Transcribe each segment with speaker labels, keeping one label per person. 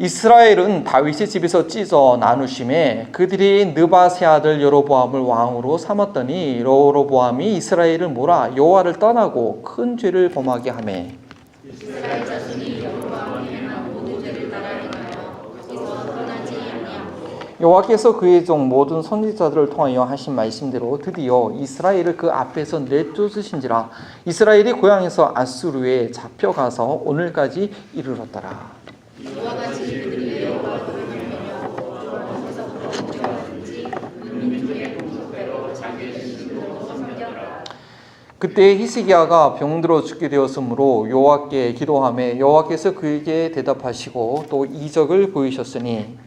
Speaker 1: 이스라엘은 다윗의 집에서 찢어 나누심에 그들이 느밧의 아들 여로보암을 왕으로 삼았더니 여로보암이 이스라엘을 몰아 여호와를 떠나고 큰 죄를 범하게 하매
Speaker 2: 이스라엘 자손이 여로보암이 행한 모든 죄를 따라 행하여 거기서 떠나지 아니하고
Speaker 1: 여호와께서 그의 종 모든 선지자들을 통하여 하신 말씀대로 드디어 이스라엘을 그 앞에서 내쫓으신지라. 이스라엘이 고향에서 아수르에 잡혀가서 오늘까지 이르렀더라.
Speaker 2: 이와 같이 그들이 여호와를 경외하며 여호와께서부터 문제하든지 민중의 공속대로 자기의 신으로 섬겼더라.
Speaker 1: 그때 히스기야가 병들어 죽게 되었으므로 여호와께 기도하며 여호와께서 그에게 대답하시고 또 이적을 보이셨으니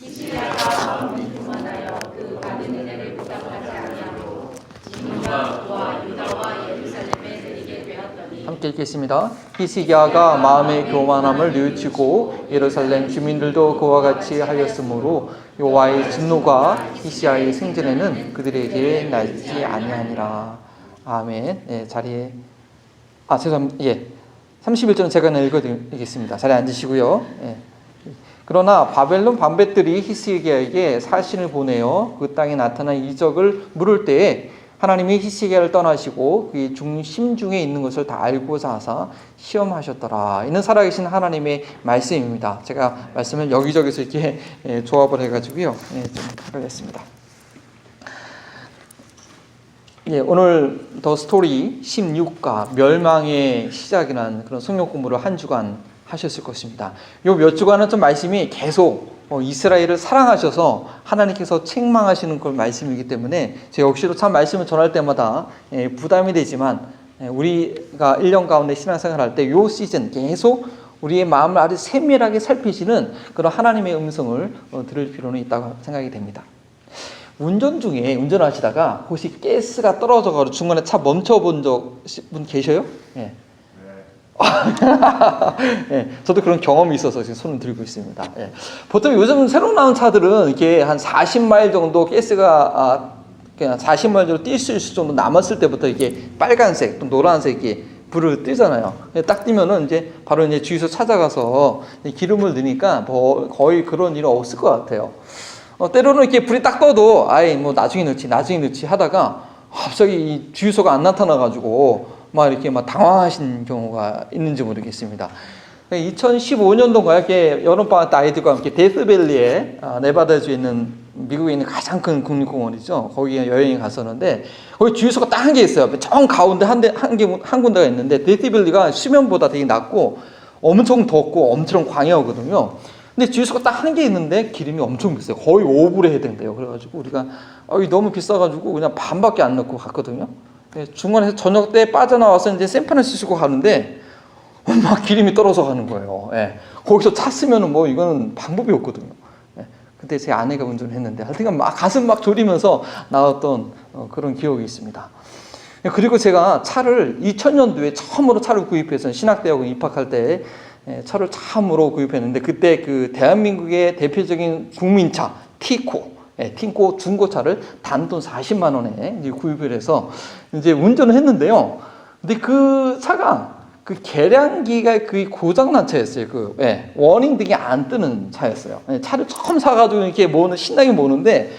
Speaker 2: 히스기야가 마음이 교만하여 그 받은 은혜를 부탁하지 아니하고 진노가 그와 유다와 예루살렘에 내리게 되었더니.
Speaker 1: 함께 읽겠습니다. 히스기야가 마음의 교만함을 뉘우치고 예루살렘 주민들도 그와 같이 하였으므로 여호와의 진노가 히스기야의 생전에는 그들에게 나지 아니하니라. 아멘. 예, 자리에 죄송합니다. 예. 31절은 제가 읽어드리겠습니다. 자리에 앉으시고요. 예. 그러나 바벨론 방백들이 히스기야에게 사신을 보내어 그 땅에 나타난 이적을 물을 때에 하나님이 히스기야를 떠나시고 그의 심중에 있는 것을 다 알고자 하사 시험하셨더라. 이는 살아계신 하나님의 말씀입니다. 제가 말씀을 여기저기서 이렇게 조합을 해가지고요. 좀 하겠습니다. 오늘 더 스토리 16과 멸망의 시작이라는 그런 성경 공부를 한 주간 하셨을 것입니다. 요 몇 주간은 좀 말씀이 계속 이스라엘을 사랑하셔서 하나님께서 책망하시는 그 말씀이기 때문에 제 역시도 참 말씀을 전할 때마다 부담이 되지만 우리가 1년 가운데 신앙생활 할 때 요 시즌 계속 우리의 마음을 아주 세밀하게 살피시는 그런 하나님의 음성을 들을 필요는 있다고 생각이 됩니다. 운전 중에 운전하시다가 혹시 가스가 떨어져가지고 중간에 차 멈춰본 분 계셔요? 예. 예, 저도 그런 경험이 있어서 지금 손을 들고 있습니다. 예. 보통 요즘 새로 나온 차들은 이렇게 한 40마일 정도 가스가 그냥 40마일 정도 뛸 수 있을 정도 남았을 때부터 이게 빨간색 또 노란색 이게 불을 뜨잖아요. 딱 뜨면은 이제 바로 이제 주유소 찾아가서 기름을 넣으니까 뭐 거의 그런 일은 없을 것 같아요. 때로는 이렇게 불이 딱 떠도 뭐 나중에 넣지 하다가 갑자기 이 주유소가 안 나타나가지고 막 이렇게 막 당황하신 경우가 있는지 모르겠습니다. 2015년도인가요? 이렇게 여름방학 때 아이들과 함께 데스밸리에 네바다주에 있는 미국에 있는 가장 큰 국립공원이죠. 거기에 여행이 갔었는데 거기 주유소가 딱 한 개 있어요. 정 가운데 한 군데가 있는데 데스밸리가 수면보다 되게 낮고 엄청 덥고 엄청 광야거든요. 근데 주유소가 딱 한 개 있는데 기름이 엄청 비싸요. 거의 5불에 해당돼요. 그래가지고 우리가 너무 비싸가지고 그냥 반밖에 안 넣고 갔거든요. 중간에 저녁 때 빠져나와서 이제 샌프란시스코 가는데 막 기름이 떨어져 가는 거예요. 예. 거기서 차 쓰면은 뭐 이거는 방법이 없거든요. 예. 그때 제 아내가 운전을 했는데 하여튼 막 가슴 막 졸이면서 나왔던 그런 기억이 있습니다. 그리고 제가 차를 2000년도에 처음으로 차를 구입해서 신학대학원 입학할 때 차를 처음으로 구입했는데 그때 그 대한민국의 대표적인 국민차 티코 중고차를 단돈 40만 원에 이제 구입을 해서 이제 운전을 했는데요. 근데 그 차가 그 계량기가 거의 고장난 차였어요. 워닝 등이 안 뜨는 차였어요. 차를 처음 사가지고 이렇게 신나게 모는데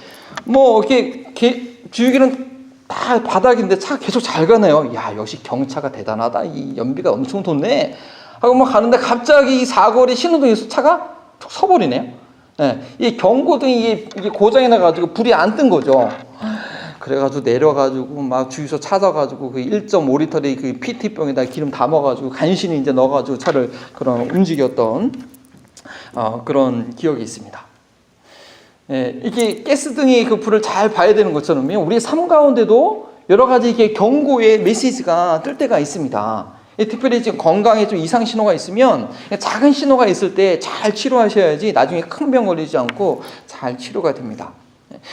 Speaker 1: 뭐 이렇게 주유기는 다 바닥인데 차 계속 잘 가네요. 야, 역시 경차가 대단하다. 이 연비가 엄청 돋네. 하고 막 가는데 갑자기 이 사거리 신호등에서 차가 툭 서버리네요. 이 경고등이 이게 고장이 나가지고 불이 안 뜬 거죠. 그래가지고 내려가지고 막 주유소 찾아가지고 그 1.5리터의 그 PT병에다 기름 담아가지고 간신히 이제 넣어가지고 차를 움직였던 그런 기억이 있습니다. 이게 가스등이 그 불을 잘 봐야 되는 것처럼요. 우리 삶 가운데도 여러 가지 이렇게 경고의 메시지가 뜰 때가 있습니다. 특별히 지금 건강에 좀 이상 신호가 있으면 작은 신호가 있을 때 잘 치료하셔야지 나중에 큰 병 걸리지 않고 잘 치료가 됩니다.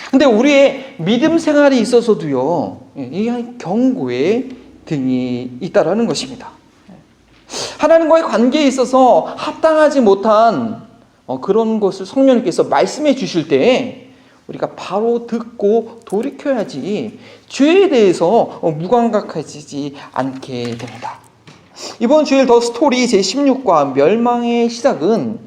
Speaker 1: 근데 우리의 믿음 생활에 있어서도요, 이 경고의 등이 있다라는 것입니다. 하나님과의 관계에 있어서 합당하지 못한 그런 것을 성령님께서 말씀해 주실 때 우리가 바로 듣고 돌이켜야지 죄에 대해서 무감각해지지 않게 됩니다. 이번 주일 더 스토리 제16과 멸망의 시작은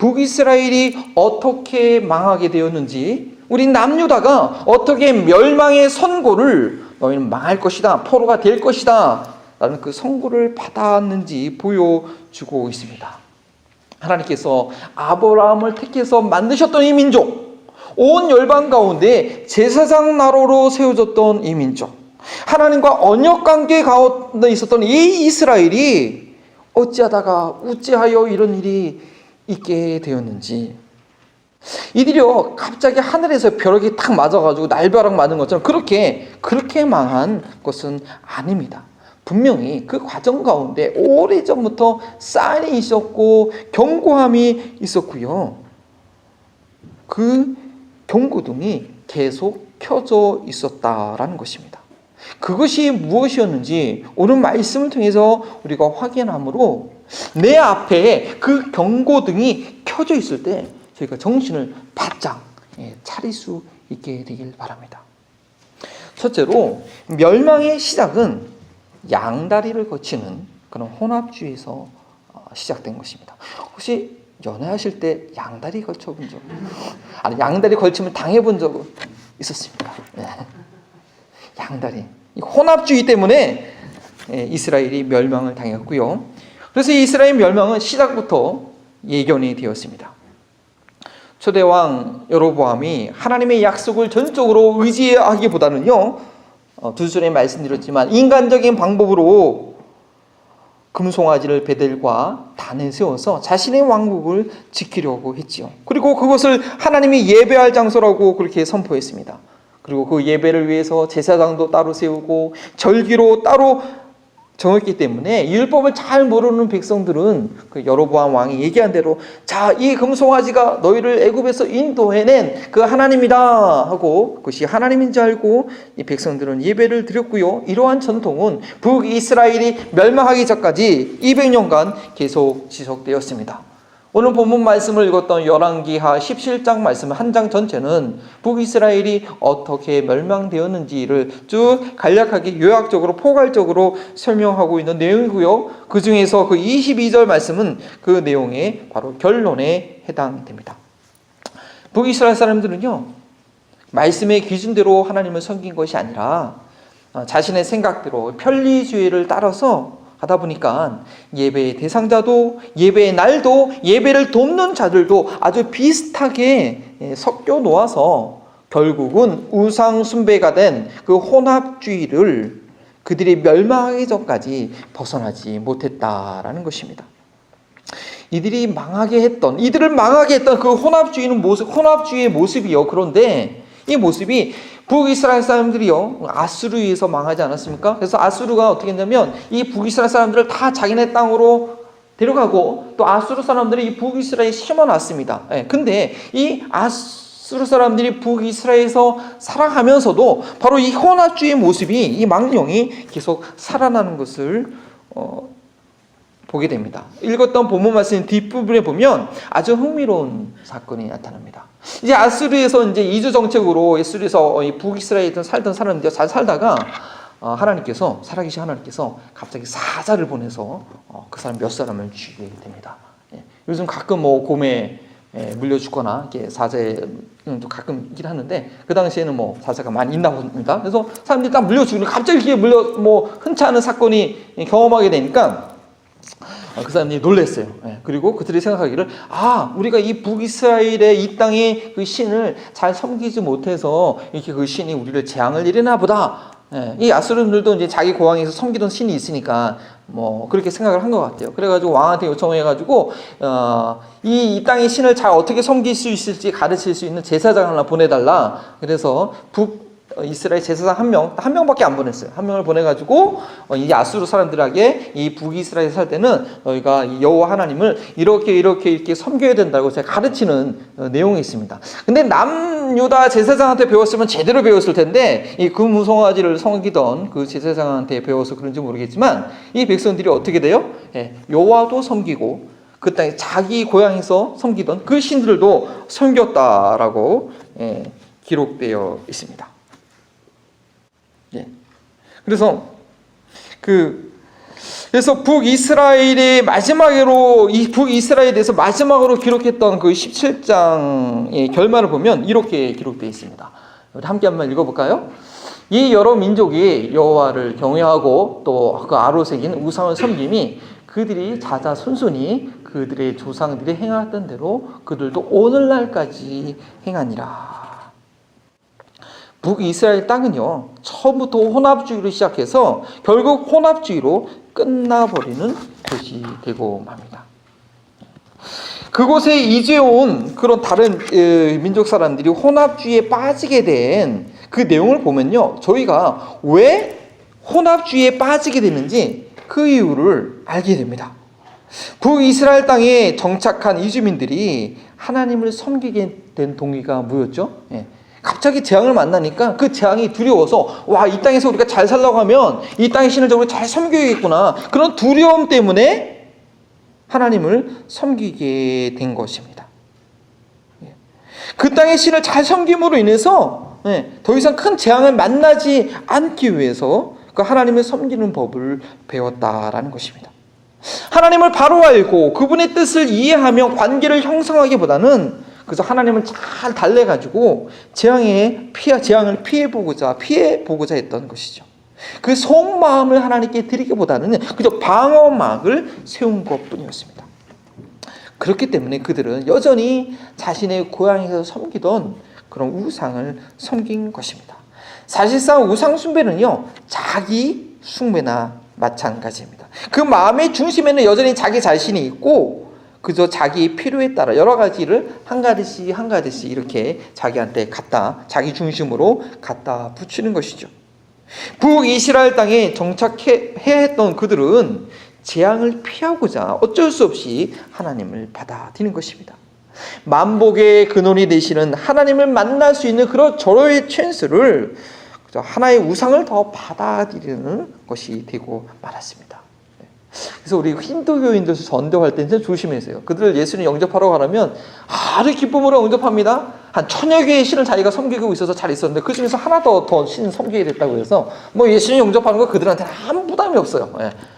Speaker 1: 북이스라엘이 어떻게 망하게 되었는지, 우리 남유다가 어떻게 멸망의 선고를 너희는 망할 것이다, 포로가 될 것이다 라는 그 선고를 받았는지 보여주고 있습니다. 하나님께서 아브라함을 택해서 만드셨던 이 민족, 온 열방 가운데 제사장 나라로 세워졌던 이 민족, 하나님과 언약 관계 가운데 있었던 이 이스라엘이 어찌하다가 어찌하여 이런 일이 있게 되었는지, 이들이요 갑자기 하늘에서 벼락이 탁 맞아가지고 날벼락 맞은 것처럼 그렇게 망한 것은 아닙니다. 분명히 그 과정 가운데 오래전부터 사인이 있었고 경고함이 있었고요, 그 경고등이 계속 켜져 있었다라는 것입니다. 그것이 무엇이었는지 오늘 말씀을 통해서 우리가 확인함으로 내 앞에 그 경고등이 켜져 있을 때 저희가 정신을 바짝 차릴 수 있게 되길 바랍니다. 첫째로, 멸망의 시작은 양다리를 거치는 그런 혼합주의에서 시작된 것입니다. 혹시 연애하실 때 양다리 걸쳐본 적, 아니 양다리 걸치면 당해본 적 있었습니까? 네. 양다리, 혼합주의 때문에 이스라엘이 멸망을 당했고요. 그래서 이스라엘 멸망은 시작부터 예견이 되었습니다. 초대왕 여로보암이 하나님의 약속을 전적으로 의지하기보다는요, 두 절에 말씀드렸지만 인간적인 방법으로 금송아지를 베델과 단에 세워서 자신의 왕국을 지키려고 했지요. 그리고 그것을 하나님이 예배할 장소라고 그렇게 선포했습니다. 그리고 그 예배를 위해서 제사장도 따로 세우고 절기로 따로 정했기 때문에 율법을 잘 모르는 백성들은 그 여로보암 왕이 얘기한 대로, 자, 이 금송아지가 너희를 애굽에서 인도해낸 그 하나님이다 하고 그것이 하나님인 줄 알고 이 백성들은 예배를 드렸고요. 이러한 전통은 북이스라엘이 멸망하기 전까지 200년간 계속 지속되었습니다. 오늘 본문 말씀을 읽었던 열왕기하 17장 말씀 한 장 전체는 북이스라엘이 어떻게 멸망되었는지를 쭉 간략하게 요약적으로 포괄적으로 설명하고 있는 내용이고요. 그 중에서 그 22절 말씀은 그 내용의 바로 결론에 해당됩니다. 북이스라엘 사람들은요, 말씀의 기준대로 하나님을 섬긴 것이 아니라 자신의 생각대로 편리주의를 따라서 하다 보니까 예배의 대상자도 예배의 날도 예배를 돕는 자들도 아주 비슷하게 섞여 놓아서 결국은 우상 숭배가 된 그 혼합주의를 그들이 멸망하기 전까지 벗어나지 못했다라는 것입니다. 이들을 망하게 했던 그 혼합주의의 모습이요. 그런데 이 모습이 북이스라엘 사람들이요, 아수르에서 망하지 않았습니까? 그래서 아수르가 어떻게 했냐면 이 북이스라엘 사람들을 다 자기네 땅으로 데려가고 또 아수르 사람들이 이 북이스라엘에 심어놨습니다. 근데 이 아수르 사람들이 북이스라엘에서 살아가면서도 바로 이 혼합주의 모습이, 이 망령이 계속 살아나는 것을 보게 됩니다. 읽었던 본문 말씀 뒷부분에 보면 아주 흥미로운 사건이 나타납니다. 이제 아수르에서 이제 이주 정책으로 아수르에서 북이스라엘에 살던 사람들이 잘 살다가 하나님께서, 살아계신 하나님께서 갑자기 사자를 보내서 그 사람 몇 사람을 죽이게 됩니다. 요즘 가끔 뭐 곰에 물려 죽거나 이렇게 사자에 가끔 있긴 하는데 그 당시에는 뭐 사자가 많이 있나 봅니다. 그래서 사람들이 딱 물려 죽으니 갑자기 이렇게 흔치 않은 사건이 경험하게 되니까 그 사람들이 놀랐어요. 그리고 그들이 생각하기를, 우리가 이 북이스라엘의 이 땅의 그 신을 잘 섬기지 못해서 이렇게 그 신이 우리를 재앙을 일으나 보다. 이 아수르들도 이제 자기 고향에서 섬기던 신이 있으니까 뭐 그렇게 생각을 한 것 같아요. 그래가지고 왕한테 요청해가지고 이 땅의 신을 잘 어떻게 섬길 수 있을지 가르칠 수 있는 제사장을 하나 보내달라. 그래서 이스라엘 제사장 한 명밖에 안 보냈어요. 한 명을 보내가지고 이 아수르 사람들에게 이 북이스라엘에 살 때는 너희가 이 여호와 하나님을 이렇게 섬겨야 된다고 제가 가르치는 내용이 있습니다. 근데 남유다 제사장한테 배웠으면 제대로 배웠을 텐데 이 금송아지를 섬기던 그 제사장한테 배워서 그런지 모르겠지만 이 백성들이 어떻게 돼요? 여호와도 섬기고 그 땅에 자기 고향에서 섬기던 그 신들도 섬겼다라고 기록되어 있습니다. 그래서 그래서 북이스라엘의 마지막으로 이 북이스라엘에 대해서 마지막으로 기록했던 그 17장의 결말을 보면 이렇게 기록되어 있습니다. 우리 함께 한번 읽어볼까요? 이 여러 민족이 여호와를 경외하고 또 그 아로 새긴 우상을 섬김이 그들이 자자손손이 그들의 조상들이 행하던 대로 그들도 오늘날까지 행하니라. 북이스라엘 땅은요, 처음부터 혼합주의로 시작해서 결국 혼합주의로 끝나버리는 곳이 되고 맙니다. 그곳에 이주해온 그런 다른 민족 사람들이 혼합주의에 빠지게 된 그 내용을 보면요, 저희가 왜 혼합주의에 빠지게 되는지 그 이유를 알게 됩니다. 북이스라엘 땅에 정착한 이주민들이 하나님을 섬기게 된 동기가 뭐였죠? 갑자기 재앙을 만나니까 그 재앙이 두려워서 와, 이 땅에서 우리가 잘 살려고 하면 이 땅의 신을 적으로 잘 섬겨야겠구나, 그런 두려움 때문에 하나님을 섬기게 된 것입니다. 그 땅의 신을 잘 섬김으로 인해서 더 이상 큰 재앙을 만나지 않기 위해서 그 하나님을 섬기는 법을 배웠다라는 것입니다. 하나님을 바로 알고 그분의 뜻을 이해하며 관계를 형성하기보다는 그래서 하나님을 잘 달래가지고 재앙을 피해보고자 했던 것이죠. 그 속마음을 하나님께 드리기보다는 그저 방어막을 세운 것뿐이었습니다. 그렇기 때문에 그들은 여전히 자신의 고향에서 섬기던 그런 우상을 섬긴 것입니다. 사실상 우상 숭배는요, 자기 숭배나 마찬가지입니다. 그 마음의 중심에는 여전히 자기 자신이 있고 그저 자기 필요에 따라 여러 가지를 한 가지씩 이렇게 자기한테 자기 중심으로 갖다 붙이는 것이죠. 북이스라엘 땅에 정착해야 했던 그들은 재앙을 피하고자 어쩔 수 없이 하나님을 받아들이는 것입니다. 만복의 근원이 되시는 하나님을 만날 수 있는 그런 절호의 찬스를 하나의 우상을 더 받아들이는 것이 되고 말았습니다. 그래서 우리 힌두교인들 전도할 때 진짜 조심하세요. 그들을 예수님 영접하러 가려면 아주 기쁨으로 영접합니다. 한 1000여 개의 신을 자기가 섬기고 있어서 잘 있었는데 그 중에서 하나 더 신을 섬기게 됐다고 해서 예수님 영접하는 거 그들한테는 아무 부담이 없어요.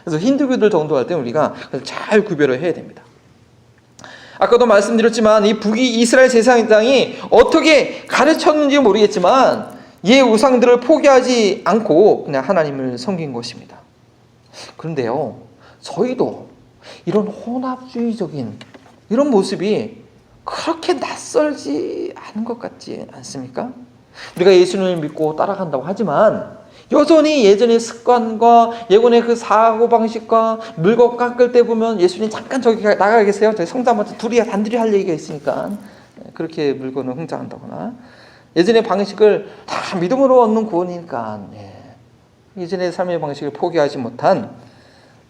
Speaker 1: 그래서 힌두교들 전도할 때 우리가 잘 구별을 해야 됩니다. 아까도 말씀드렸지만 이 북이스라엘 제사장이 어떻게 가르쳤는지 모르겠지만 이 우상들을 포기하지 않고 그냥 하나님을 섬긴 것입니다. 그런데요, 저희도 이런 혼합주의적인 이런 모습이 그렇게 낯설지 않은 것 같지 않습니까? 우리가 예수님을 믿고 따라간다고 하지만 여전히 예전의 습관과 예전의 그 사고방식과 물건 깎을 때 보면 예수님 잠깐 저기 나가 계세요. 저희 성자한테 단둘이 할 얘기가 있으니까 그렇게 물건을 흥정한다거나 예전의 방식을 다 믿음으로 얻는 구원이니까 예전의 삶의 방식을 포기하지 못한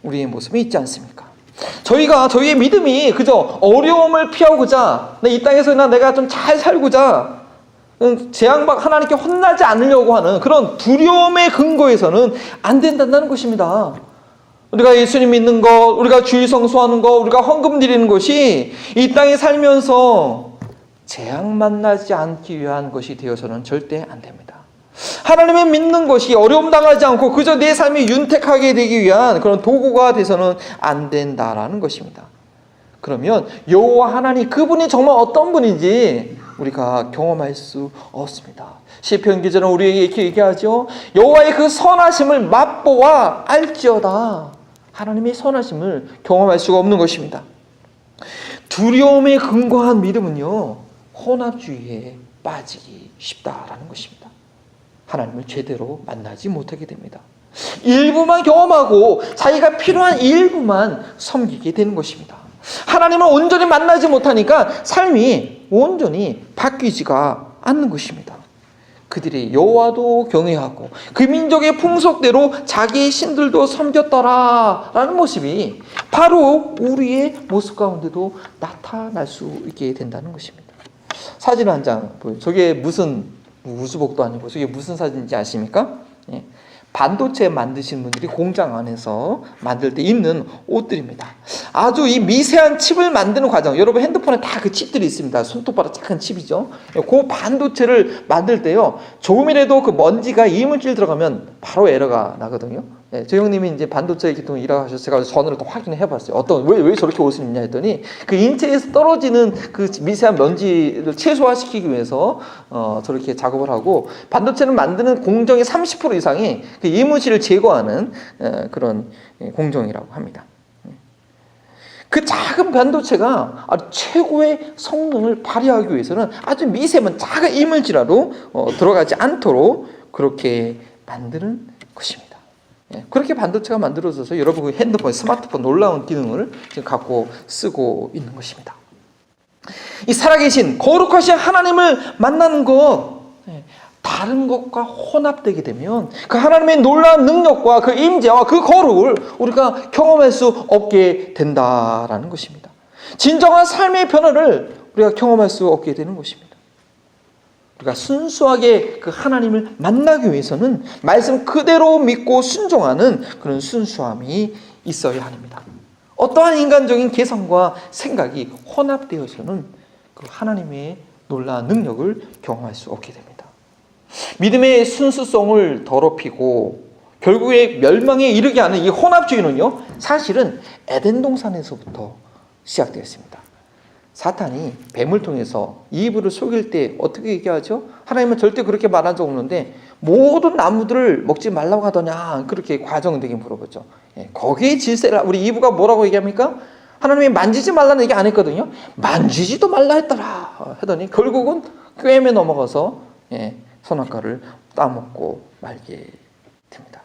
Speaker 1: 우리의 모습이 있지 않습니까? 저희의 믿음이 그저 어려움을 피하고자 이 땅에서 내가 좀 잘 살고자 재앙받 하나님께 혼나지 않으려고 하는 그런 두려움의 근거에서는 안 된다는 것입니다. 우리가 예수님 믿는 것, 우리가 주일 성수하는 것, 우리가 헌금 드리는 것이 이 땅에 살면서 재앙 만나지 않기 위한 것이 되어서는 절대 안 됩니다. 하나님을 믿는 것이 어려움 당하지 않고 그저 내 삶이 윤택하게 되기 위한 그런 도구가 돼서는 안 된다라는 것입니다. 그러면 여호와 하나님 그분이 정말 어떤 분인지 우리가 경험할 수 없습니다. 시편 기자는 우리에게 이렇게 얘기하죠. 여호와의 그 선하심을 맛보아 알지어다. 하나님의 선하심을 경험할 수가 없는 것입니다. 두려움에 근거한 믿음은요, 혼합주의에 빠지기 쉽다라는 것입니다. 하나님을 제대로 만나지 못하게 됩니다. 일부만 경험하고 자기가 필요한 일부만 섬기게 되는 것입니다. 하나님을 온전히 만나지 못하니까 삶이 온전히 바뀌지가 않는 것입니다. 그들이 여호와도 경외하고 그 민족의 풍속대로 자기의 신들도 섬겼더라라는 모습이 바로 우리의 모습 가운데도 나타날 수 있게 된다는 것입니다. 사진 한 장 보여요. 저게 무슨 우수복도 아니고 저게 무슨 사진인지 아십니까? 반도체 만드신 분들이 공장 안에서 만들 때 입는 옷들입니다. 아주 이 미세한 칩을 만드는 과정, 여러분 핸드폰에 다 그 칩들이 있습니다. 손톱보다 작은 칩이죠. 그 반도체를 만들 때요, 조금이라도 그 먼지가 이물질 들어가면 바로 에러가 나거든요. 예, 저 형님이 이제 반도체 기통 일하고 하셔서 제가 전화를 또 확인을 해봤어요. 왜 저렇게 옷을 입냐 했더니 그 인체에서 떨어지는 그 미세한 먼지를 최소화시키기 위해서 저렇게 작업을 하고, 반도체를 만드는 공정의 30% 이상이 그 이물질을 제거하는 그런 공정이라고 합니다. 그 작은 반도체가 아주 최고의 성능을 발휘하기 위해서는 아주 미세한 작은 이물질화로 들어가지 않도록 그렇게 만드는 것입니다. 그렇게 반도체가 만들어져서 여러분 그 핸드폰, 스마트폰 놀라운 기능을 지금 갖고 쓰고 있는 것입니다. 이 살아계신 거룩하신 하나님을 만나는 것, 다른 것과 혼합되게 되면 그 하나님의 놀라운 능력과 그 임재와 그 거룩을 우리가 경험할 수 없게 된다라는 것입니다. 진정한 삶의 변화를 우리가 경험할 수 없게 되는 것입니다. 우리가 순수하게 그 하나님을 만나기 위해서는 말씀 그대로 믿고 순종하는 그런 순수함이 있어야 합니다. 어떠한 인간적인 개성과 생각이 혼합되어서는 그 하나님의 놀라운 능력을 경험할 수 없게 됩니다. 믿음의 순수성을 더럽히고 결국에 멸망에 이르게 하는 이 혼합주의는요, 사실은 에덴 동산에서부터 시작되었습니다. 사탄이 뱀을 통해서 이브를 속일 때 어떻게 얘기하죠? 하나님은 절대 그렇게 말한 적 없는데 모든 나무들을 먹지 말라고 하더냐, 그렇게 과정되게 물어보죠. 거기에 질세를, 우리 이브가 뭐라고 얘기합니까? 하나님이 만지지 말라는 얘기 안 했거든요. 만지지도 말라 했더라 하더니 결국은 꾀임에 넘어가서 선악과를 따먹고 말게 됩니다.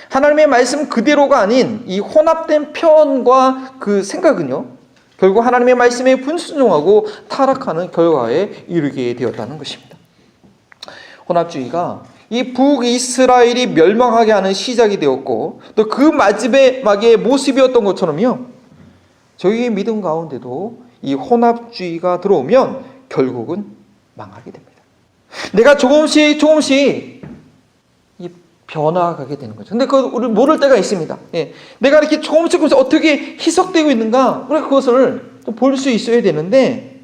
Speaker 1: 하나님의 말씀 그대로가 아닌 이 혼합된 표현과 그 생각은요, 결국 하나님의 말씀에 불순종하고 타락하는 결과에 이르게 되었다는 것입니다. 혼합주의가 이 북이스라엘이 멸망하게 하는 시작이 되었고, 또 그 마지막의 모습이었던 것처럼요, 저희의 믿음 가운데도 이 혼합주의가 들어오면 결국은 망하게 됩니다. 내가 조금씩 이 변화가게 되는 거죠. 근데 그걸 우리 모를 때가 있습니다. 내가 이렇게 조금씩 어떻게 희석되고 있는가, 우리가 그것을 볼 수 있어야 되는데,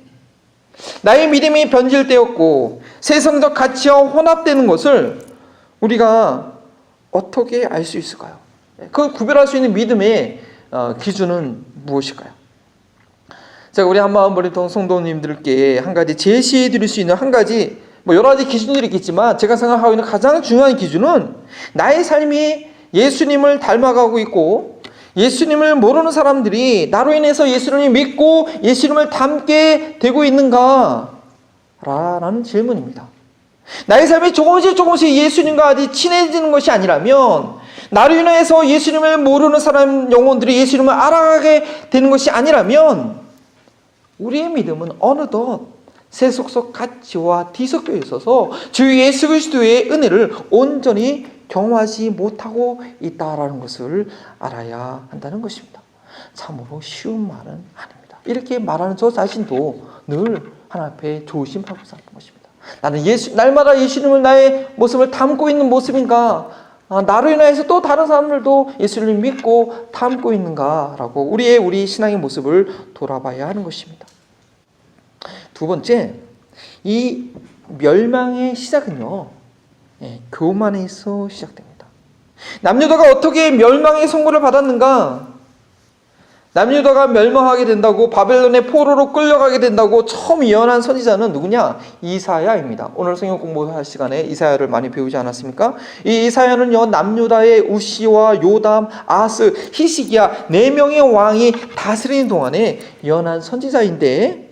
Speaker 1: 나의 믿음이 변질되었고 세상적 가치와 혼합되는 것을 우리가 어떻게 알 수 있을까요? 그걸 구별할 수 있는 믿음의 기준은 무엇일까요? 제가 우리 한마음버리통 성도님들께 한 가지 제시해 드릴 수 있는 한 가지, 여러 가지 기준들이 있겠지만 제가 생각하고 있는 가장 중요한 기준은 나의 삶이 예수님을 닮아가고 있고 예수님을 모르는 사람들이 나로 인해서 예수님을 믿고 예수님을 닮게 되고 있는가? 라는 질문입니다. 나의 삶이 조금씩 예수님과 아주 친해지는 것이 아니라면, 나로 인해서 예수님을 모르는 사람 영혼들이 예수님을 알아가게 되는 것이 아니라면, 우리의 믿음은 어느덧 세속적 가치와 뒤섞여 있어서 주 예수 그리스도의 은혜를 온전히 경험하지 못하고 있다라는 것을 알아야 한다는 것입니다. 참으로 쉬운 말은 아닙니다. 이렇게 말하는 저 자신도 늘 하나님 앞에 조심하고 사는 것입니다. 나는 날마다 예수님을 나의 모습을 담고 있는 모습인가? 나로 인해서 또 다른 사람들도 예수를 믿고 담고 있는가라고 우리 신앙의 모습을 돌아봐야 하는 것입니다. 두 번째, 이 멸망의 시작은요, 교만에서 시작됩니다. 남유다가 어떻게 멸망의 선고를 받았는가? 남유다가 멸망하게 된다고, 바벨론의 포로로 끌려가게 된다고 처음 예언한 선지자는 누구냐? 이사야입니다. 오늘 성경 공부할 시간에 이사야를 많이 배우지 않았습니까? 이 이사야는요, 남유다의 우시와 요담, 아스, 히시기야 4명의 왕이 다스리는 동안에 예언한 선지자인데,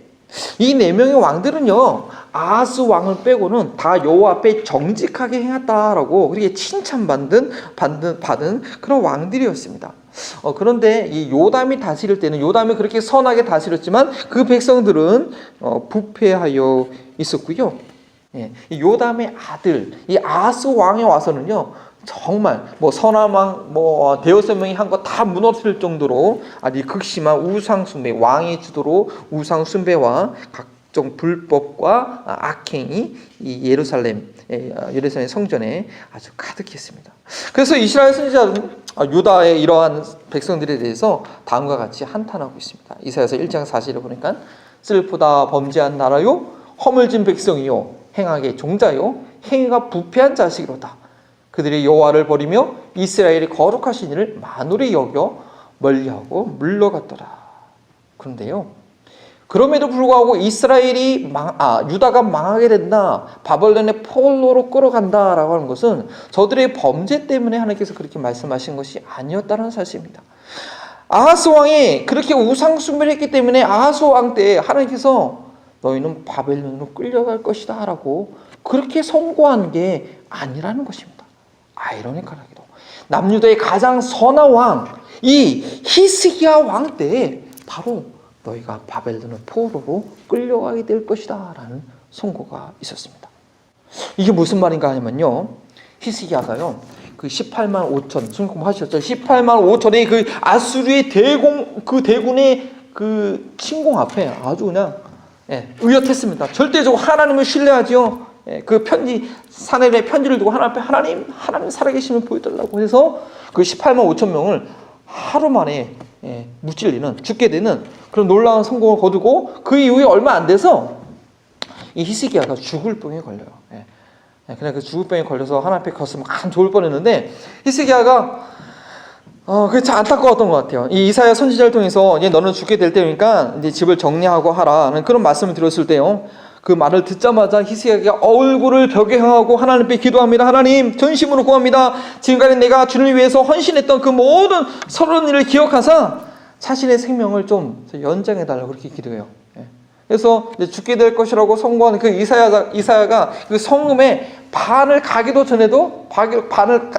Speaker 1: 이 4명의 왕들은요, 아하스 왕을 빼고는 다 여호와 앞에 정직하게 행했다라고 그렇게 칭찬받은 그런 왕들이었습니다. 그런데 이 요담이 다스릴 때는, 요담이 그렇게 선하게 다스렸지만 그 백성들은 부패하여 있었고요. 이 요담의 아들, 이 아하스 왕에 와서는요, 정말 선한 왕, 대여섯 명이 한 거 다 무너뜨릴 정도로 아주 극심한 우상숭배, 왕의 주도로 우상숭배와 각종 불법과 악행이 이 예루살렘 성전에 아주 가득했습니다. 그래서 이스라엘 선지자는 유다의 이러한 백성들에 대해서 다음과 같이 한탄하고 있습니다. 이사야서 1장 4절에 보니까 슬프다 범죄한 나라요, 허물진 백성이요, 행악의 종자요, 행위가 부패한 자식이로다. 그들이 여호와를 버리며 이스라엘의 거룩하신 이를 만홀히 여겨 멀리하고 물러갔더라. 그런데요, 그럼에도 불구하고 유다가 망하게 된다, 바벨론의 포로로 끌어간다라고 하는 것은 저들의 범죄 때문에 하나님께서 그렇게 말씀하신 것이 아니었다는 사실입니다. 아하스 왕이 그렇게 우상 숭배를 했기 때문에 아하스 왕 때 하나님께서 너희는 바벨론으로 끌려갈 것이다 라고 그렇게 선고한 게 아니라는 것입니다. 아이러니컬하게도 남유다의 가장 선한 왕, 이 히스기야 왕 때 바로 너희가 바벨론의 포로로 끌려가게 될 것이다 라는 선고가 있었습니다. 이게 무슨 말인가 하냐면요, 히스기야가요 그 18만 5천 성공하셨죠. 18만 5천의 그 아수르의 대군의 그 침공 앞에 아주 그냥 의젓했습니다. 절대적으로 하나님을 신뢰하죠. 그 편지, 사내의 편지를 두고 하나님 앞에 하나님 살아계심을 보여달라고 해서 그 18만 5천 명을 하루 만에 무찔리는, 죽게 되는 그런 놀라운 성공을 거두고 그 이후에 얼마 안 돼서 이 히스기야가 죽을 병에 걸려요. 그냥 그 죽을 병에 걸려서 하나님 앞에 갔으면 한 좋을 뻔했는데 히스기야가 그게 참 안타까웠던 것 같아요. 이 이사야 선지자를 통해서 이제 너는 죽게 될 때니까 이제 집을 정리하고 하라는 그런 말씀을 들었을 때요, 그 말을 듣자마자 히스기야가 얼굴을 벽에 향하고 하나님 앞에 기도합니다. 하나님, 전심으로 구합니다. 지금까지 내가 주를 위해서 헌신했던 그 모든 선한 일을 기억하사 자신의 생명을 좀 연장해달라고 그렇게 기도해요. 그래서 이제 죽게 될 것이라고 선고하는 그 이사야가 그 성읍에 반을 가기도 전에도 반을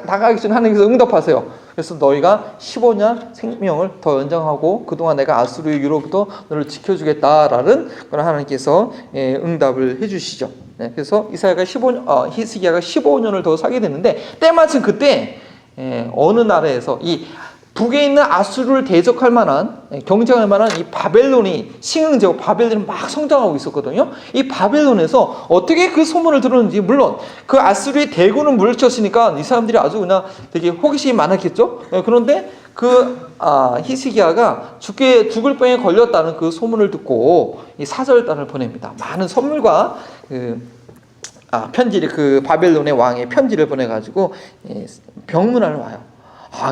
Speaker 1: 나가기 전에 하나님께서 응답하세요. 그래서 너희가 15년 생명을 더 연장하고 그동안 내가 아수르의 유로부터 너를 지켜주겠다라는 그런 하나님께서 응답을 해주시죠. 그래서 히스기야가 15년을 더 살게 됐는데, 때마침 그때 어느 나라에서 이 북에 있는 아수르를 대적할 만한, 경쟁할 만한 이 바벨론이 신흥제국 바벨론이 막 성장하고 있었거든요. 이 바벨론에서 어떻게 그 소문을 들었는지, 물론 그 아수르의 대군은 물리쳤으니까 이 사람들이 아주 그냥 되게 호기심이 많았겠죠. 그런데 그 히스기야가 죽을 병에 걸렸다는 그 소문을 듣고 이 사절단을 보냅니다. 많은 선물과 편지를, 그 바벨론의 왕의 편지를 보내가지고 병문안을 와요.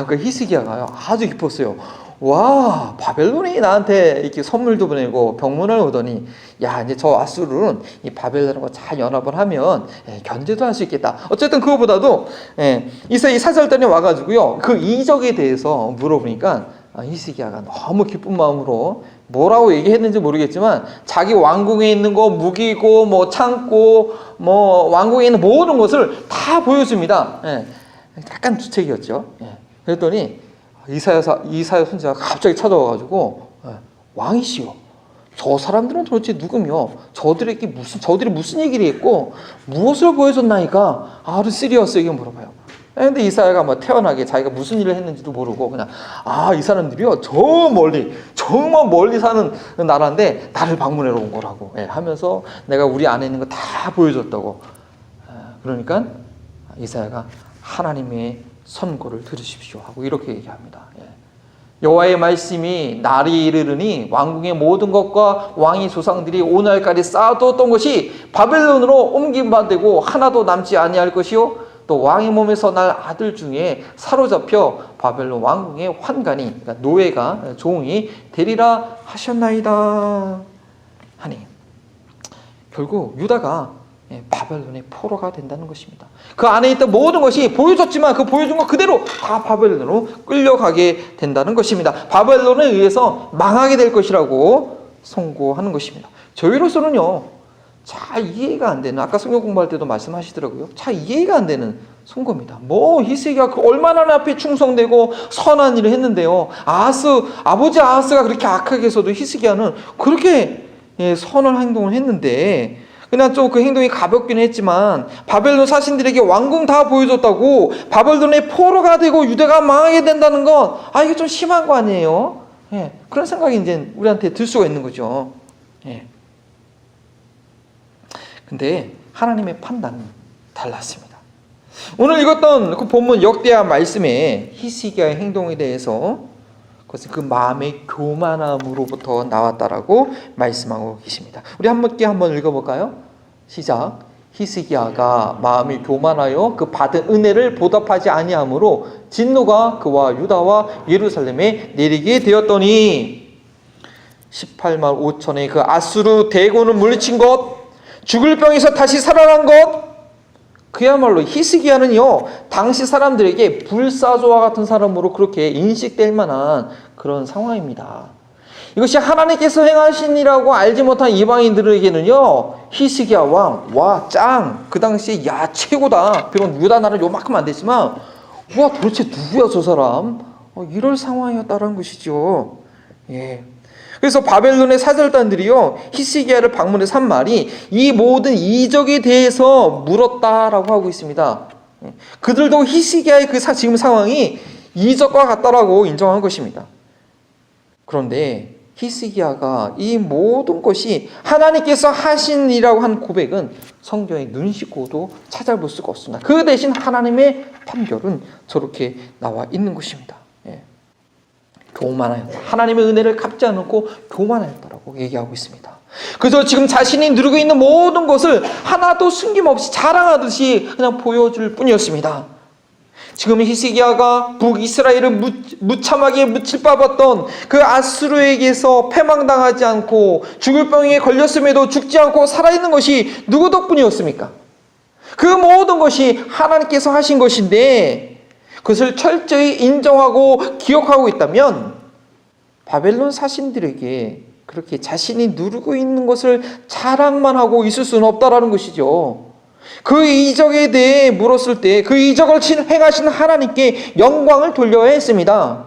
Speaker 1: 그 히스기야가요 아주 기뻤어요. 와, 바벨론이 나한테 이렇게 선물도 보내고 병문안을 오더니, 야, 이제 저 아수르는 이 바벨론하고 잘 연합을 하면 견제도 할 수 있겠다. 어쨌든 그거보다도 이 사절단이 와가지고요 그 이적에 대해서 물어보니까 히스기야가 너무 기쁜 마음으로 뭐라고 얘기했는지 모르겠지만 자기 왕궁에 있는 거, 무기고 뭐 창고, 뭐 왕궁에 있는 모든 것을 다 보여줍니다. 약간 주책이었죠. 그랬더니 이사야 선지자가 갑자기 찾아와가지고, 왕이시여, 저 사람들은 도대체 누구며 저들이 무슨 얘기를 했고 무엇을 보여줬나이까? 아주 시리어스하게 물어봐요. 근데 이사야가 뭐 태어나게 자기가 무슨 일을 했는지도 모르고 그냥 이 사람들이요 정말 멀리 사는 나라인데 나를 방문하러 온 거라고 하면서 내가 우리 안에 있는 거 다 보여줬다고. 그러니까 이사야가 하나님의 선고를 들으십시오 하고 이렇게 얘기합니다. 여호와의 말씀이 날이 이르르니 왕궁의 모든 것과 왕의 조상들이 오늘까지 쌓아두었던 것이 바벨론으로 옮김받고 하나도 남지 아니할 것이요, 또 왕의 몸에서 날 아들 중에 사로잡혀 바벨론 왕궁의 환관이, 그러니까 노예가, 종이 되리라 하셨나이다 하니, 결국 유다가 바벨론의 포로가 된다는 것입니다. 그 안에 있던 모든 것이 보여줬지만 그 보여준 것 그대로 다 바벨론으로 끌려가게 된다는 것입니다. 바벨론에 의해서 망하게 될 것이라고 선고하는 것입니다. 저희로서는요 잘 이해가 안 되는, 아까 성경 공부할 때도 말씀하시더라고요. 잘 이해가 안 되는 선고입니다. 히스기야가 얼마나 앞에 충성되고 선한 일을 했는데요, 아버지 아하스가 그렇게 악하게 해서도 히스기야는 그렇게 선한 행동을 했는데, 그냥 좀 그 행동이 가볍긴 했지만 바벨론 사신들에게 왕궁 다 보여줬다고 바벨론의 포로가 되고 유대가 망하게 된다는 건 이게 좀 심한 거 아니에요? 그런 생각이 이제 우리한테 들 수가 있는 거죠. 근데 하나님의 판단은 달랐습니다. 오늘 읽었던 그 본문 역대하 말씀에 히스기야의 행동에 대해서 그것은 그 마음의 교만함으로부터 나왔다라고 말씀하고 계십니다. 우리 함께 한번 읽어볼까요? 시작. 히스기야가 마음이 교만하여 그 받은 은혜를 보답하지 아니함으로 진노가 그와 유다와 예루살렘에 내리게 되었더니 18만 5천의 그 아수르 대군을 물리친 것, 죽을 병에서 다시 살아난 것, 그야말로 히스기야는요 당시 사람들에게 불사조와 같은 사람으로 그렇게 인식될 만한 그런 상황입니다. 이것이 하나님께서 행하신 일이라고 알지 못한 이방인들에게는요 히스기야 왕, 와 짱, 그 당시에 야 최고다. 비록 유다 나라 요만큼 안 됐지만 와 도대체 누구야 저 사람, 이럴 상황이었다는 것이죠. 예. 그래서 바벨론의 사절단들이요 히스기야를 방문해서 한 말이 이 모든 이적에 대해서 물었다라고 하고 있습니다. 그들도 히스기야의 그 지금 상황이 이적과 같다라고 인정한 것입니다. 그런데 히스기야가 이 모든 것이 하나님께서 하신 일이라고 한 고백은 성경에 눈 씻고도 찾아볼 수가 없습니다. 그 대신 하나님의 판결은 저렇게 나와 있는 것입니다. 예. 교만하였다. 하나님의 은혜를 갚지 않고 교만하였다라고 얘기하고 있습니다. 그래서 지금 자신이 누리고 있는 모든 것을 하나도 숨김없이 자랑하듯이 그냥 보여줄 뿐이었습니다. 지금 히스기야가 북이스라엘을 무참하게 묻힐밥았던 그 아수르에게서 패망당하지 않고 죽을 병에 걸렸음에도 죽지 않고 살아있는 것이 누구 덕분이었습니까? 그 모든 것이 하나님께서 하신 것인데 그것을 철저히 인정하고 기억하고 있다면 바벨론 사신들에게 그렇게 자신이 누리고 있는 것을 자랑만 하고 있을 수는 없다라는 것이죠. 그 이적에 대해 물었을 때 그 이적을 행하신 하나님께 영광을 돌려야 했습니다.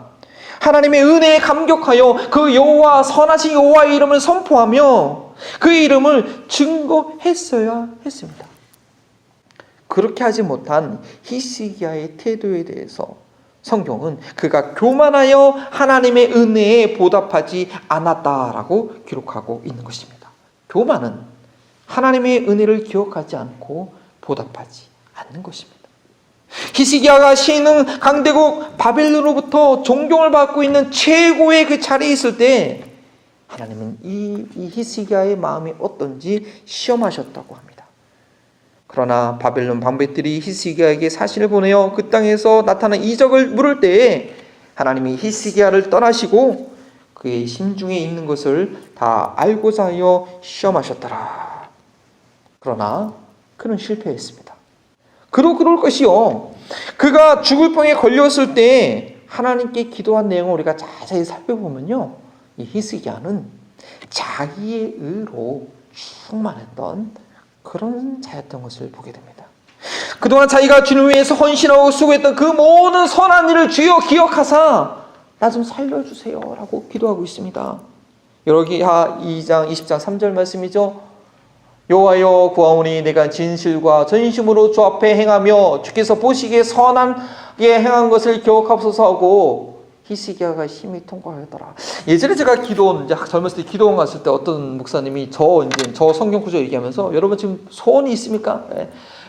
Speaker 1: 하나님의 은혜에 감격하여 그 여호와 선하신 여호와의 이름을 선포하며 그 이름을 증거했어야 했습니다. 그렇게 하지 못한 히스기야의 태도에 대해서 성경은 그가 교만하여 하나님의 은혜에 보답하지 않았다라고 기록하고 있는 것입니다. 교만은 하나님의 은혜를 기억하지 않고 보답하지 않는 것입니다. 히스기야가 신흥 강대국 바벨론으로부터 존경을 받고 있는 최고의 그 자리에 있을 때 하나님은 이 히스기야의 마음이 어떤지 시험하셨다고 합니다. 그러나 바벨론 방백들이 히스기야에게 사신을 보내어 그 땅에서 나타난 이적을 물을 때에 하나님이 히스기야를 떠나시고 그의 심중에 있는 것을 다 알고자 하여 시험하셨더라. 그러나 그는 실패했습니다. 그럴 것이요. 그가 죽을 병에 걸렸을 때 하나님께 기도한 내용을 우리가 자세히 살펴보면요. 이 히스기야는 자기의 의로 충만했던 그런 자였던 것을 보게 됩니다. 그동안 자기가 주님을 위해서 헌신하고 수고했던 그 모든 선한 일을 주여 기억하사 나 좀 살려주세요 라고 기도하고 있습니다. 여기하 2장 20장 3절 말씀이죠. 여호와여 구하오니 내가 진실과 전심으로 주 앞에 행하며 주께서 보시기에 선하게 행한 것을 기억하소서 하고 히스기야가 심히 통곡하였더라. 예전에 제가 이제 젊었을 때 기도원 갔을 때 어떤 목사님이 저 성경 구절 얘기하면서 여러분 지금 소원이 있습니까?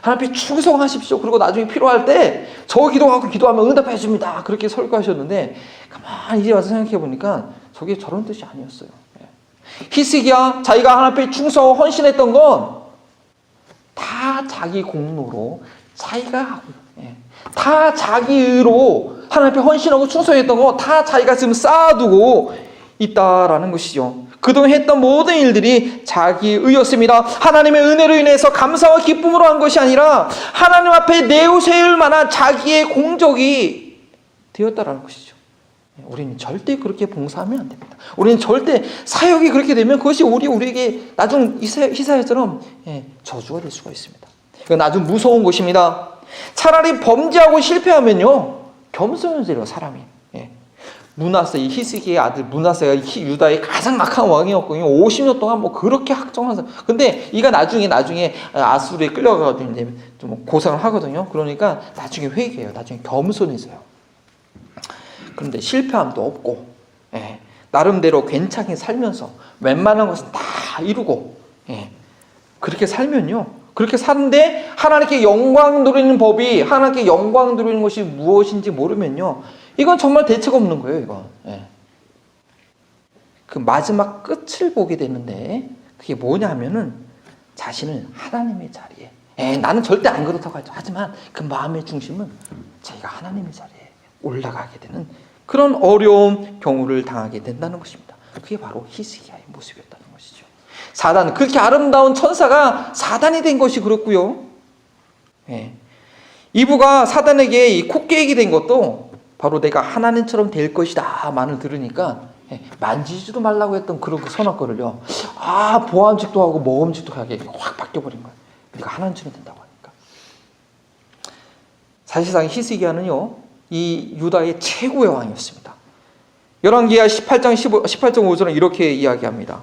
Speaker 1: 하나님 충성하십시오. 그리고 나중에 필요할 때 저 기도하면 응답해 줍니다. 그렇게 설교하셨는데 가만히 이제 와서 생각해 보니까 저게 저런 뜻이 아니었어요. 히스기야 자기가 하나님 충성하고 헌신했던 건 다 자기 공로로 자기가 하고 다 자기 의로 하나님 앞에 헌신하고 충성했던 거 다 자기가 지금 쌓아두고 있다라는 것이죠. 그동안 했던 모든 일들이 자기 의였습니다. 하나님의 은혜로 인해서 감사와 기쁨으로 한 것이 아니라 하나님 앞에 내세울 만한 자기의 공적이 되었다라는 것이죠. 우리는 절대 그렇게 봉사하면 안 됩니다. 우리는 절대 사역이 그렇게 되면 그것이 우리에게 나중 히사야처럼 저주가 될 수가 있습니다. 이건 아주 무서운 것입니다. 차라리 범죄하고 실패하면요 겸손해져요 사람이. 므낫세, 이 히스기야의 아들 므낫세가 유다의 가장 악한 왕이었거든요. 50년 동안 뭐 그렇게 학정한 사람. 근데 이가 나중에 아수르에 끌려가가지고 이제 좀 고생을 하거든요. 그러니까 나중에 회개해요. 나중에 겸손해져요. 그런데 실패함도 없고, 나름대로 괜찮게 살면서 웬만한 것은 다 이루고, 그렇게 살면요. 그렇게 사는데 하나님께 영광 누리는 법이, 하나님께 영광 누리는 것이 무엇인지 모르면요. 이건 정말 대책 없는 거예요, 이건. 그 마지막 끝을 보게 되는데, 그게 뭐냐 하면은 자신을 하나님의 자리에, 나는 절대 안 그렇다고 하죠. 하지만 그 마음의 중심은 자기가 하나님의 자리에 올라가게 되는 그런 어려운 경우를 당하게 된다는 것입니다. 그게 바로 히스기야의 모습이었다는 것이죠. 사단, 그렇게 아름다운 천사가 사단이 된 것이 그렇고요. 이브가 사단에게 이 콧깨기 된 것도 바로 내가 하나님처럼 될 것이다 말을 들으니까 만지지도 말라고 했던 그런 그 선악과를요, 보암직도 하고 모험직도 하게 확 바뀌어버린 거예요. 그러니까 하나님처럼 된다고 하니까. 사실상 히스기야는요, 이 유다의 최고의 왕이었습니다. 열왕기하 18장 5절은 이렇게 이야기합니다.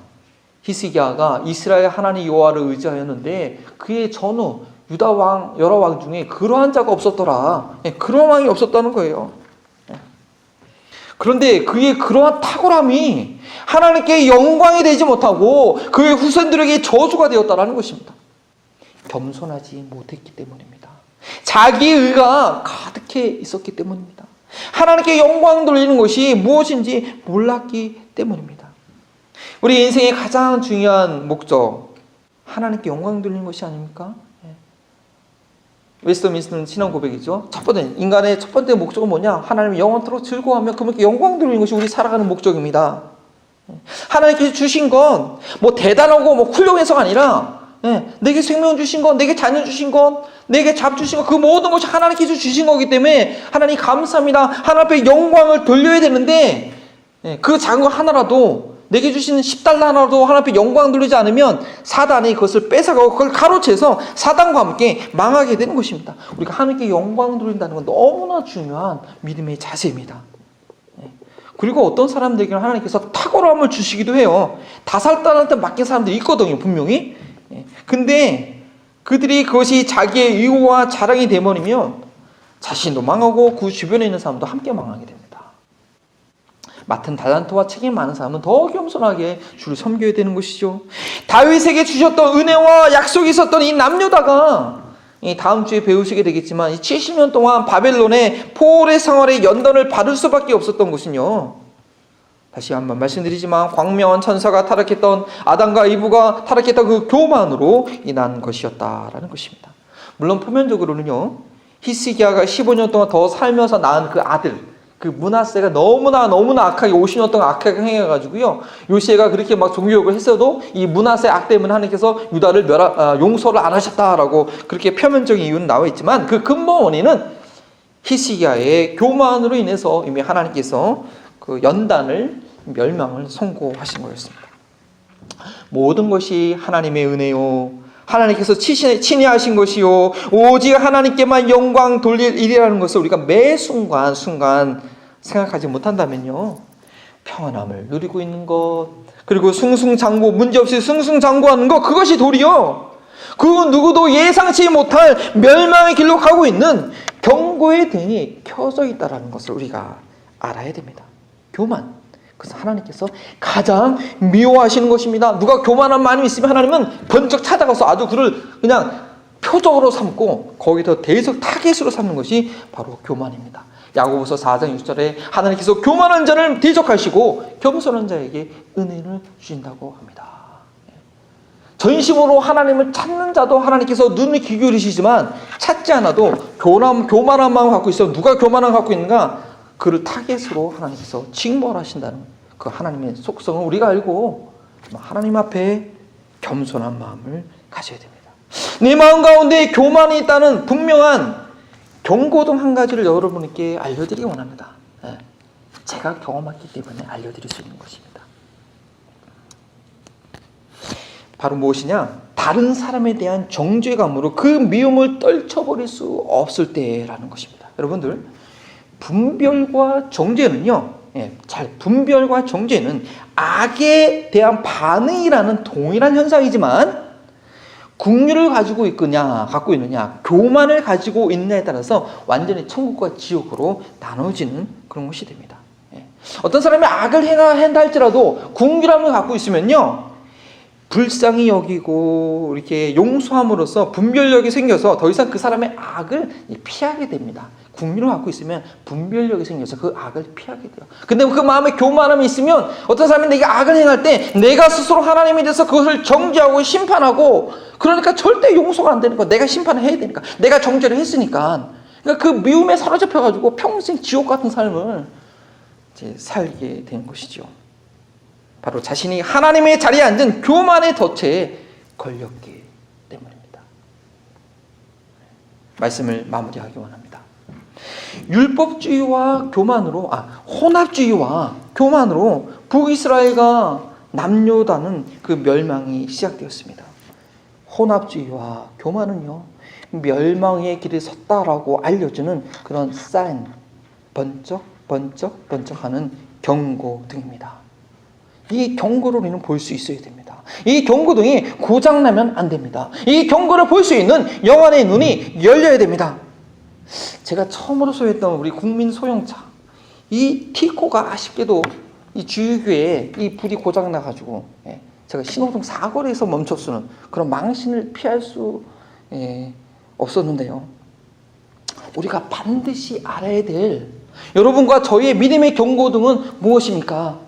Speaker 1: 히스기야가 이스라엘 하나님 여호와를 의지하였는데 그의 전후 유다 왕 여러 왕 중에 그러한 자가 없었더라. 그런 왕이 없었다는 거예요. 그런데 그의 그러한 탁월함이 하나님께 영광이 되지 못하고 그의 후손들에게 저주가 되었다는 것입니다. 겸손하지 못했기 때문입니다. 자기 의가 가득해 있었기 때문입니다. 하나님께 영광 돌리는 것이 무엇인지 몰랐기 때문입니다. 우리 인생의 가장 중요한 목적, 하나님께 영광 돌리는 것이 아닙니까? 웨스트민스터 신앙 고백이죠. 인간의 첫 번째 목적은 뭐냐? 하나님의 영원토록 즐거워하며 그분께 영광 돌리는 것이 우리 살아가는 목적입니다. 하나님께서 주신 건 뭐 대단하고 뭐 훌륭해서가 아니라 내게 생명 주신 건, 내게 자녀 주신 건, 내게 잡 주신 건, 그 모든 것이 하나님께서 주신 거기 때문에 하나님 감사합니다. 하나님 앞에 영광을 돌려야 되는데 그 작은 거 하나라도, 내게 주신 10달러 하나라도 하나님 앞에 영광 돌리지 않으면 사단이 그것을 뺏어가고 그걸 가로채서 사단과 함께 망하게 되는 것입니다. 우리가 하나님께 영광 돌린다는 건 너무나 중요한 믿음의 자세입니다. 그리고 어떤 사람들에게는 하나님께서 탁월함을 주시기도 해요. 다살단한테 맡긴 사람들이 있거든요, 분명히. 근데 그들이 그것이 자기의 의와 자랑이 되버리면 자신도 망하고 그 주변에 있는 사람도 함께 망하게 됩니다. 맡은 달란트와 책임 많은 사람은 더 겸손하게 주를 섬겨야 되는 것이죠. 다윗에게 주셨던 은혜와 약속이 있었던 이 남유다가 다음 주에 배우시게 되겠지만 이 70년 동안 바벨론의 포로의 생활의 연단을 받을 수밖에 없었던 것은요, 다시 한번 말씀드리지만 광명한 천사가 타락했던 아담과 이브가 타락했던 그 교만으로 인한 것이었다라는 것입니다. 물론 표면적으로는요, 히스기야가 15년 동안 더 살면서 낳은 그 아들, 그 므낫세가 너무나 악하게 50년 동안 악하게 행해가지고요, 요시에가 그렇게 막 종교욕을 했어도 이 므낫세 악 때문에 하나님께서 유다를 용서를 안 하셨다라고 그렇게 표면적인 이유는 나와 있지만 그 근본 원인은 히스기야의 교만으로 인해서 이미 하나님께서 그 연단을 멸망을 선고하신 거였습니다. 모든 것이 하나님의 은혜요, 하나님께서 친히 하신 것이요, 오직 하나님께만 영광 돌릴 일이라는 것을 우리가 매 순간 생각하지 못한다면요, 평안함을 누리고 있는 것, 그리고 승승장구, 문제없이 승승장구하는 것, 그것이 도리요, 그 누구도 예상치 못할 멸망의 길로 가고 있는 경고의 등이 켜져 있다는 것을 우리가 알아야 됩니다. 교만, 그래서 하나님께서 가장 미워하시는 것입니다. 누가 교만한 마음이 있으면 하나님은 번쩍 찾아가서 아주 그를 그냥 표적으로 삼고 거기서 대적 타겟으로 삼는 것이 바로 교만입니다. 야고보서 4장 6절에 하나님께서 교만한 자를 대적하시고 겸손한 자에게 은혜를 주신다고 합니다. 전심으로 하나님을 찾는 자도 하나님께서 눈을 기울이시지만 찾지 않아도 교만한 마음을 갖고 있어. 누가 교만한 마음을 갖고 있는가? 그를 타겟으로 하나님께서 징벌하신다는 그 하나님의 속성을 우리가 알고 하나님 앞에 겸손한 마음을 가져야 됩니다. 내 마음 가운데 교만이 있다는 분명한 경고등 한 가지를 여러분께 알려드리기 원합니다. 제가 경험했기 때문에 알려드릴 수 있는 것입니다. 바로 무엇이냐? 다른 사람에 대한 정죄감으로 그 미움을 떨쳐버릴 수 없을 때라는 것입니다. 여러분들, 분별과 정죄는요, 분별과 정죄는 악에 대한 반응이라는 동일한 현상이지만 긍휼을 가지고 있느냐, 교만을 가지고 있느냐에 따라서 완전히 천국과 지옥으로 나눠지는 그런 것이 됩니다. 어떤 사람이 악을 행한다 할지라도 긍휼함을 갖고 있으면요, 불쌍히 여기고 이렇게 용서함으로써 분별력이 생겨서 더 이상 그 사람의 악을 피하게 됩니다. 국민을 갖고 있으면 분별력이 생겨서 그 악을 피하게 돼요. 근데 그 마음에 교만함이 있으면 어떤 사람이 내가 악을 행할 때 내가 스스로 하나님에 대해서 그것을 정죄하고 심판하고, 그러니까 절대 용서가 안 되는 거야. 내가 심판을 해야 되니까. 내가 정죄를 했으니까. 그러니까 그 미움에 사로잡혀가지고 평생 지옥 같은 삶을 이제 살게 되는 것이죠. 바로 자신이 하나님의 자리에 앉은 교만의 덫에 걸렸기 때문입니다. 말씀을 마무리하기 원합니다. 율법주의와 교만으로, 혼합주의와 교만으로 북이스라엘과 남유다는 그 멸망이 시작되었습니다. 혼합주의와 교만은요, 멸망의 길에 섰다라고 알려주는 그런 사인, 번쩍번쩍하는 경고 등입니다. 이 경고를 우리는 볼 수 있어야 됩니다. 이 경고등이 고장나면 안 됩니다. 이 경고를 볼 수 있는 영안의 눈이 열려야 됩니다. 제가 처음으로 소유했던 우리 국민 소형차, 이 티코가 아쉽게도 이 주유구에 이 불이 고장나가지고 제가 신호등 사거리에서 멈췄으면 그런 망신을 피할 수 없었는데요. 우리가 반드시 알아야 될 여러분과 저희의 믿음의 경고등은 무엇입니까?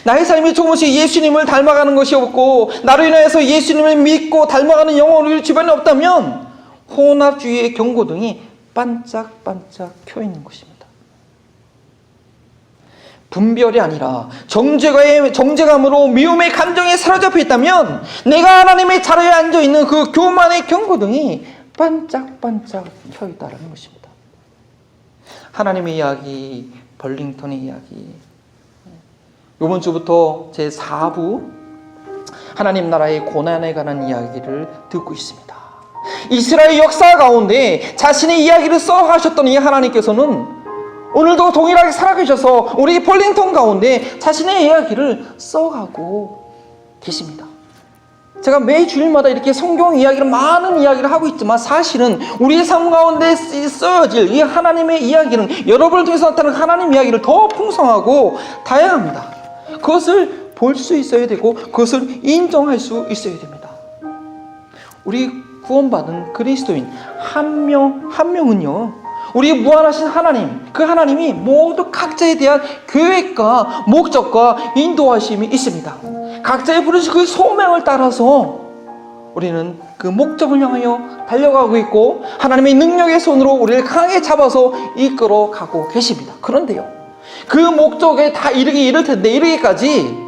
Speaker 1: 나의 삶이 조금씩 예수님을 닮아가는 것이 없고 나로 인하여서 예수님을 믿고 닮아가는 영혼이 우리 주변에 없다면 혼합주의의 경고등이 반짝반짝 켜있는 것입니다. 분별이 아니라 정죄감으로 미움의 감정에 사로잡혀 있다면 내가 하나님의 자리에 앉아있는 그 교만의 경고등이 반짝반짝 켜있다는 것입니다. 하나님의 이야기, 벌링턴의 이야기, 이번 주부터 제 4부 하나님 나라의 고난에 관한 이야기를 듣고 있습니다. 이스라엘 역사 가운데 자신의 이야기를 써가셨던 이 하나님께서는 오늘도 동일하게 살아계셔서 우리 벌링턴 가운데 자신의 이야기를 써가고 계십니다. 제가 매 주일마다 이렇게 성경 이야기를, 많은 이야기를 하고 있지만 사실은 우리의 삶 가운데 쓰여질 이 하나님의 이야기는, 여러분을 통해서 나타나는 하나님 이야기를 더 풍성하고 다양합니다. 그것을 볼 수 있어야 되고 그것을 인정할 수 있어야 됩니다. 우리 구원받은 그리스도인 한 명은요, 우리 무한하신 하나님, 그 하나님이 모두 각자에 대한 계획과 목적과 인도하심이 있습니다. 각자의 부르신 그 소명을 따라서 우리는 그 목적을 향하여 달려가고 있고 하나님의 능력의 손으로 우리를 강하게 잡아서 이끌어 가고 계십니다. 그런데요, 그 목적에 다 이를 텐데 이르기까지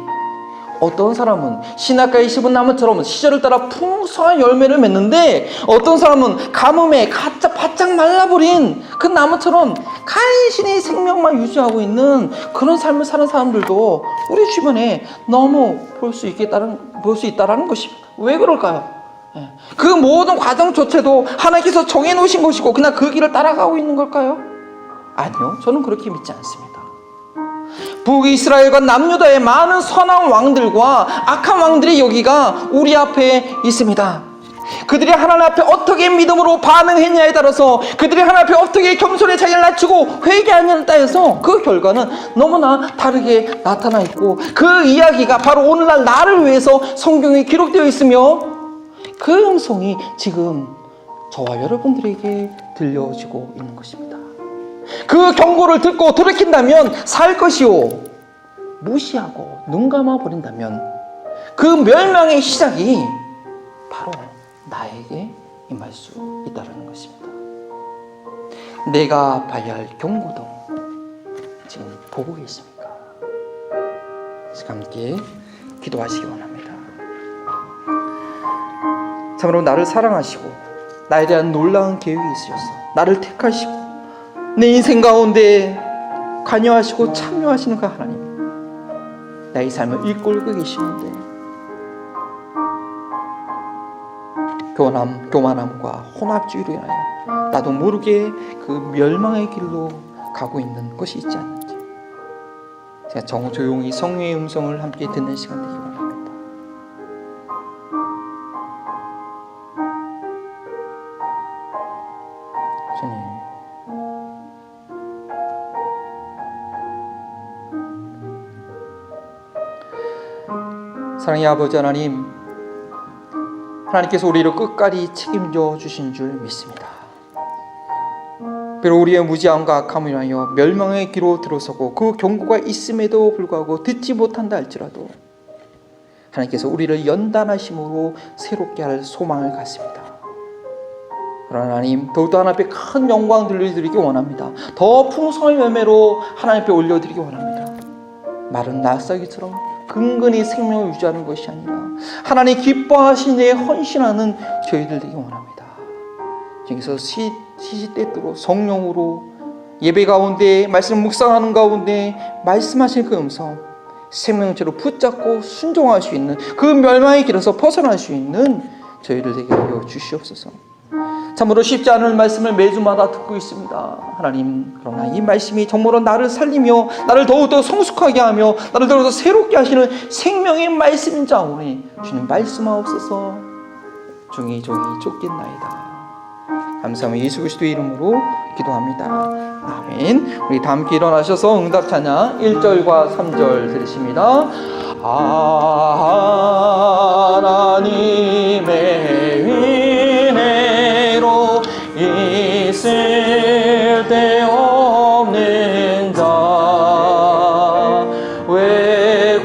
Speaker 1: 어떤 사람은 신학가의 씹은 나무처럼 시절을 따라 풍성한 열매를 맺는데, 어떤 사람은 가뭄에 바짝 말라버린 그 나무처럼 간신히 생명만 유지하고 있는 그런 삶을 사는 사람들도 우리 주변에 너무 볼 수 있다라는 것입니다. 왜 그럴까요? 그 모든 과정조차도 하나님께서 정해놓으신 것이고 그냥 그 길을 따라가고 있는 걸까요? 아니요, 저는 그렇게 믿지 않습니다. 북이스라엘과 남유다의 많은 선한 왕들과 악한 왕들의 여기가 우리 앞에 있습니다. 그들이 하나님 앞에 어떻게 믿음으로 반응했냐에 따라서, 그들이 하나님 앞에 어떻게 겸손히 자기를 낮추고 회개하냐에 따라서 그 결과는 너무나 다르게 나타나 있고, 그 이야기가 바로 오늘날 나를 위해서 성경에 기록되어 있으며 그 음성이 지금 저와 여러분들에게 들려지고 있는 것입니다. 그 경고를 듣고 돌이킨다면 살 것이요, 무시하고 눈 감아 버린다면 그 멸망의 시작이 바로 나에게 임할 수 있다는 것입니다. 내가 봐야 할 경고도 지금 보고 계십니까? 지금 함께 기도하시기 원합니다. 참으로 나를 사랑하시고 나에 대한 놀라운 계획이 있으셔서 나를 택하시고 내 인생 가운데 관여하시고 참여하시는 그 하나님, 나의 삶을 이끌고 계시는데 교만함과 혼합주의로 인하여 나도 모르게 그 멸망의 길로 가고 있는 것이 있지 않는지, 제가 조용히 성령의 음성을 함께 듣는 시간 되기 원합니다. 주님, 사랑의 아버지 하나님, 하나님께서 우리를 끝까지 책임져 주신 줄 믿습니다. 비록 우리의 무지함과 악함을 인하여 멸망의 길로 들어서고 그 경고가 있음에도 불구하고 듣지 못한다 할지라도 하나님께서 우리를 연단하심으로 새롭게 할 소망을 갖습니다. 그러나 하나님, 더욱더 하나님 앞에 큰 영광 돌려드리기 원합니다. 더 풍성한 열매로 하나님 앞에 올려드리기 원합니다. 마른 나사기처럼 근근히 생명을 유지하는 것이 아니라 하나님 기뻐하신 데 헌신하는 저희들 되기 원합니다. 여기서 시시때때로 성령으로 예배 가운데 말씀 묵상하는 가운데 말씀하신 그 음성 생명체로 붙잡고 순종할 수 있는 그 멸망의 길에서 벗어날 수 있는 저희들 되게 하여 주시옵소서. 참으로 쉽지 않은 말씀을 매주마다 듣고 있습니다. 하나님, 그러나 이 말씀이 정말로 나를 살리며 나를 더욱더 성숙하게 하며 나를 더욱더 새롭게 하시는 생명의 말씀인지 아오니 주님 말씀하옵소서. 종이 쫓겠나이다. 감사하며 예수 그리스도의 이름으로 기도합니다. 아멘. 우리 다 함께 일어나셔서 응답 찬양 1절과 3절 들으십니다. 하나님의 은혜로 있을 데 없는 자 왜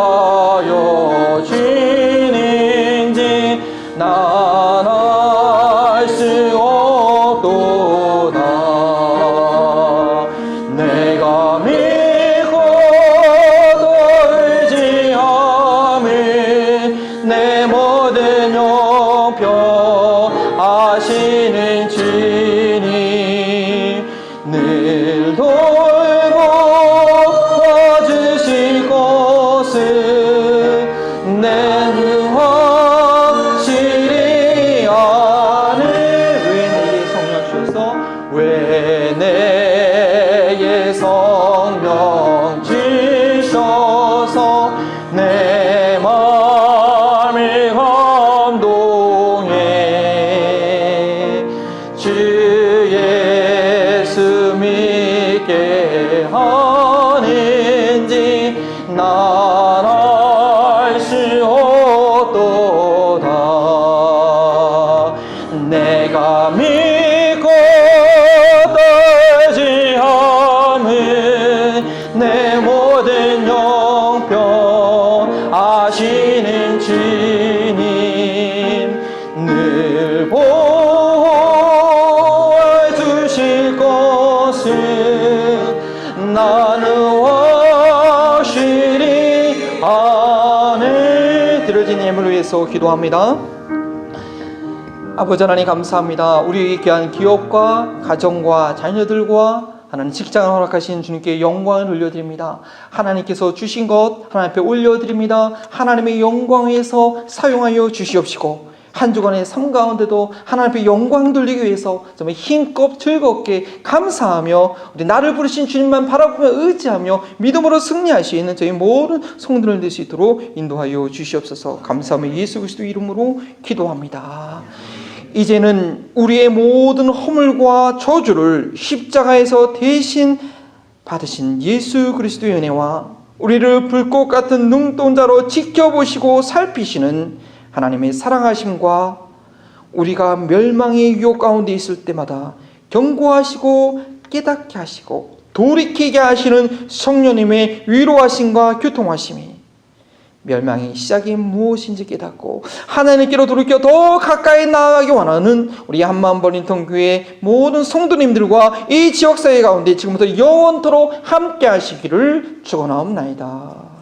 Speaker 1: 구속하여 주는지 난 알 수 없도다. 내가 믿고 더 의지함은 내 모든 형편 아시는 주님 늘 돌고 와주실 것은 내 확실히 아는. 왜 내게 성령 주셔서 내 마음을 감동해. 주 예수 믿게 하는지 난 알 수 없도다. 내가 믿고 내 모든 형편 아시는 주님 늘 보여주실 것은 나는 확실히 아네. 드려진 예물을 위해서 기도합니다. 아버지 하나님 감사합니다. 우리 귀한 기업과 가정과 자녀들과 하나님 직장을 허락하신 주님께 영광을 올려드립니다. 하나님께서 주신 것 하나님 앞에 올려드립니다. 하나님의 영광 위해서 사용하여 주시옵시고 한 주간의 삶 가운데도 하나님 앞에 영광 돌리기 위해서 정말 힘껏 즐겁게 감사하며 우리 나를 부르신 주님만 바라보며 의지하며 믿음으로 승리할 수 있는 저희 모든 성도들 될 수 있도록 인도하여 주시옵소서. 감사하며 예수 그리스도 이름으로 기도합니다. 이제는 우리의 모든 허물과 저주를 십자가에서 대신 받으신 예수 그리스도의 은혜와 우리를 불꽃 같은 눈동자로 지켜보시고 살피시는 하나님의 사랑하심과 우리가 멸망의 유혹 가운데 있을 때마다 경고하시고 깨닫게 하시고 돌이키게 하시는 성령님의 위로하심과 교통하심이 멸망의 시작이 무엇인지 깨닫고 하나님께로 돌이켜 더 가까이 나아가기 원하는 우리 한마음버린턴 교회 모든 성도님들과 이 지역사회 가운데 지금부터 영원토록 함께 하시기를 축원하옵나이다.